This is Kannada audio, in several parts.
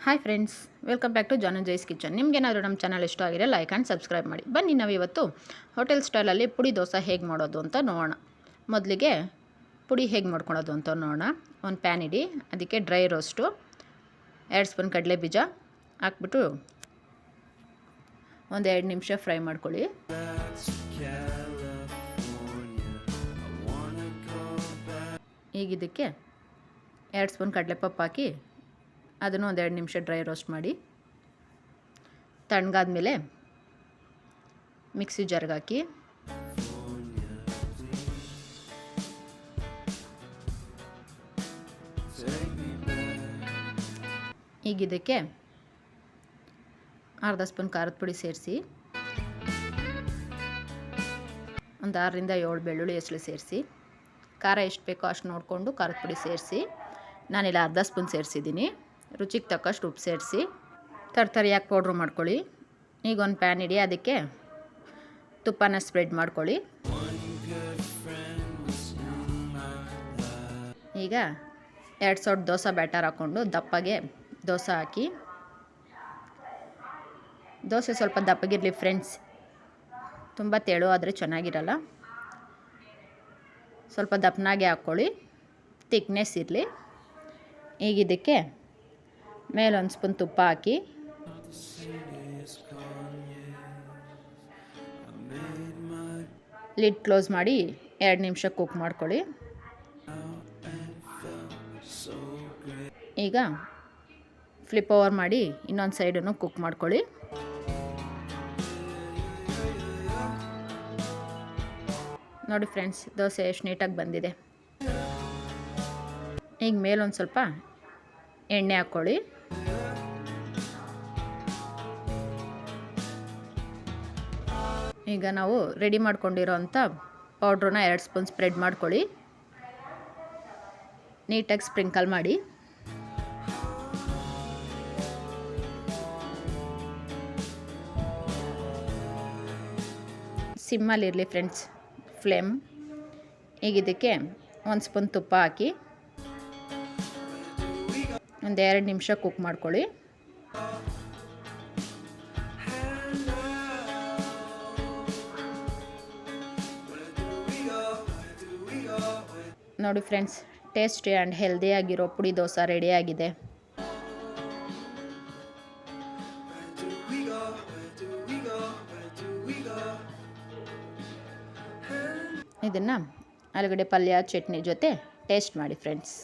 Hi friends, welcome back to Jan Jai's kitchen. ನಿಮಗೇನಾದರೂ ನಮ್ಮ ಚಾನಲ್ ಇಷ್ಟ ಆಗಿದೆ ಲೈಕ್ ಆ್ಯಂಡ್ ಸಬ್ಸ್ಕ್ರೈಬ್ ಮಾಡಿ. ಬನ್ನಿ ನಾವಿವತ್ತು ಹೋಟೆಲ್ ಸ್ಟೈಲಲ್ಲಿ ಪುಡಿ ದೋಸೆ ಹೇಗೆ ಮಾಡೋದು ಅಂತ ನೋಡೋಣ. ಮೊದಲಿಗೆ ಪುಡಿ ಹೇಗೆ ಮಾಡ್ಕೊಳೋದು ಅಂತ ನೋಡೋಣ. ಒಂದು ಪ್ಯಾನ್ ಇಡಿ, ಅದಕ್ಕೆ ಡ್ರೈ ರೋಸ್ಟು 2 ಸ್ಪೂನ್ ಕಡಲೆ ಬೀಜ ಹಾಕ್ಬಿಟ್ಟು ಒಂದು 2 ನಿಮಿಷ ಫ್ರೈ ಮಾಡ್ಕೊಳ್ಳಿ. ಈಗ ಇದಕ್ಕೆ 2 ಸ್ಪೂನ್ ಕಡಲೆಪಪ್ಪು ಹಾಕಿ ಅದನ್ನು ಒಂದು 2 ನಿಮಿಷ ಡ್ರೈ ರೋಸ್ಟ್ ಮಾಡಿ. ತಣ್ಣಗಾದ್ಮೇಲೆ ಮಿಕ್ಸಿ ಜಾರ್ಗೆ ಹಾಕಿ ಈಗ ಇದಕ್ಕೆ ಅರ್ಧ ಸ್ಪೂನ್ ಖಾರದ ಪುಡಿ ಸೇರಿಸಿ, ಒಂದು 6ರಿಂದ 7 ಬೆಳ್ಳುಳ್ಳಿ ಹೆಸಳು ಸೇರಿಸಿ, ಖಾರ ಎಷ್ಟು ಬೇಕೋ ಅಷ್ಟು ನೋಡಿಕೊಂಡು ಖಾರದ ಪುಡಿ ಸೇರಿಸಿ. ನಾನಿಲ್ಲಿ ಅರ್ಧ ಸ್ಪೂನ್ ಸೇರಿಸಿದ್ದೀನಿ. ರುಚಿಗೆ ತಕ್ಕಷ್ಟು ಉಪ್ಪು ಸೇರಿಸಿ ತರ್ತರಿಯಾಗಿ ಪೌಡ್ರು ಮಾಡ್ಕೊಳ್ಳಿ. ಈಗ ಒಂದು ಪ್ಯಾನ್ ಇಡಿ, ಅದಕ್ಕೆ ತುಪ್ಪನ ಸ್ಪ್ರೆಡ್ ಮಾಡ್ಕೊಳ್ಳಿ. ಈಗ 2 ಸೌಟ್ ದೋಸೆ ಬ್ಯಾಟರ್ ಹಾಕ್ಕೊಂಡು ದಪ್ಪಗೆ ದೋಸೆ ಹಾಕಿ, ದೋಸೆ ಸ್ವಲ್ಪ ದಪ್ಪಗಿರಲಿ ಫ್ರೆಂಡ್ಸ್, ತುಂಬ ತೆಳು ಆದರೆ ಚೆನ್ನಾಗಿರಲ್ಲ. ಸ್ವಲ್ಪ ದಪ್ಪನಾಗೆ ಹಾಕ್ಕೊಳ್ಳಿ, ತಿಕ್ನೆಸ್ ಇರಲಿ. ಈಗ ಇದಕ್ಕೆ ಮೇಲೆ 1 ಸ್ಪೂನ್ ತುಪ್ಪ ಹಾಕಿ ಲಿಡ್ ಕ್ಲೋಸ್ ಮಾಡಿ 2 ನಿಮಿಷ ಕುಕ್ ಮಾಡ್ಕೊಳ್ಳಿ. ಈಗ ಫ್ಲಿಪ್ ಓವರ್ ಮಾಡಿ ಇನ್ನೊಂದು ಸೈಡನ್ನು ಕುಕ್ ಮಾಡ್ಕೊಳ್ಳಿ. ನೋಡಿ ಫ್ರೆಂಡ್ಸ್, ದೋಸೆ ಎಷ್ಟು ನೀಟಾಗಿ ಬಂದಿದೆ. ಈಗ ಮೇಲೊಂದು ಸ್ವಲ್ಪ ಎಣ್ಣೆ ಹಾಕ್ಕೊಳ್ಳಿ. ಈಗ ನಾವು ರೆಡಿ ಮಾಡ್ಕೊಂಡಿರೋಂಥ ಪೌಡ್ರನ್ನ 2 ಸ್ಪೂನ್ ಸ್ಪ್ರೆಡ್ ಮಾಡ್ಕೊಳ್ಳಿ. ನೀಟಾಗಿ ಸ್ಪ್ರಿಂಕಲ್ ಮಾಡಿ. ಸಿಮ್ಮಲ್ಲಿರಲಿ ಫ್ರೆಂಡ್ಸ್ ಫ್ಲೇಮ್. ಈಗ ಇದಕ್ಕೆ 1 ಸ್ಪೂನ್ ತುಪ್ಪ ಹಾಕಿ ಒಂದು 2 ನಿಮಿಷ ಕುಕ್ ಮಾಡ್ಕೊಳ್ಳಿ. ನೋಡಿ ಫ್ರೆಂಡ್ಸ್, ಟೇಸ್ಟಿ ಆ್ಯಂಡ್ ಹೆಲ್ದಿಯಾಗಿರೋ ಪುಡಿ ದೋಸೆ ರೆಡಿಯಾಗಿದೆ. ಇದನ್ನು ಆಲೂಗಡ್ಡೆ ಪಲ್ಯ ಚಟ್ನಿ ಜೊತೆ ಟೇಸ್ಟ್ ಮಾಡಿ ಫ್ರೆಂಡ್ಸ್.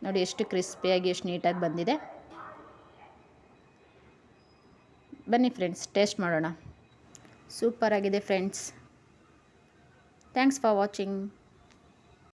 ನೋಡಿ ಎಷ್ಟು ಕ್ರಿಸ್ಪಿಯಾಗಿ ಎಷ್ಟು ನೀಟಾಗಿ ಬಂದಿದೆ. ಬನ್ನಿ ಫ್ರೆಂಡ್ಸ್, ಟೇಸ್ಟ್ ಮಾಡೋಣ. ಸೂಪರ್ ಆಗಿದೆ ಫ್ರೆಂಡ್ಸ್. Thanks for watching.